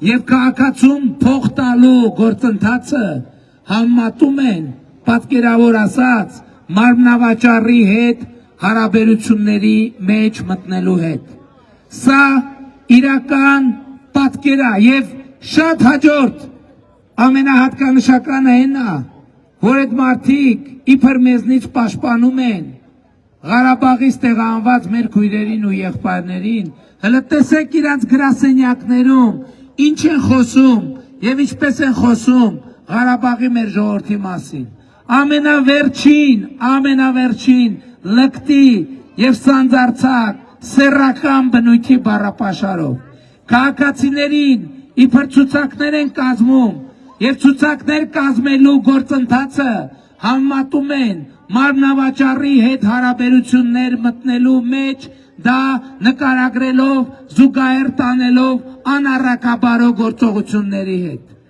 եւ քաղաքացում փող տալու գործընթացը համատում են պատկերավոր ասած մարմնավաճառի հետ հարաբերությունների մեջ մտնելու հետ։ Սա իրական պատկեր է եւ շատ հաջորդ ամենահատկանշականը այն է, որ այդ մարդիկ իբր մեզնից պաշտպանում են Ղարաբաղից տեղահանված մեր քույրերին ու եղբայրներին, հələ տեսեք իրանց գրասենյակներում ինչ են խոսում եւ ինչպես են խոսում Ղարաբաղի մեր ժողովրդի մասին։ Ամենավերջին լկտի եւ սանձարցակ սեռական բնույթի բառապաշարով քաղաքացիներին իբր ցուցակներ են կազմում եւ ցուցակներ կազմելու գործընթացը համատում են մարմնավաճառի հետ հարաբերություններ մտնելու մեջ, դա նկարագրելով, զուգահեռ տանելով անառակաբարո գործողությունների հետ։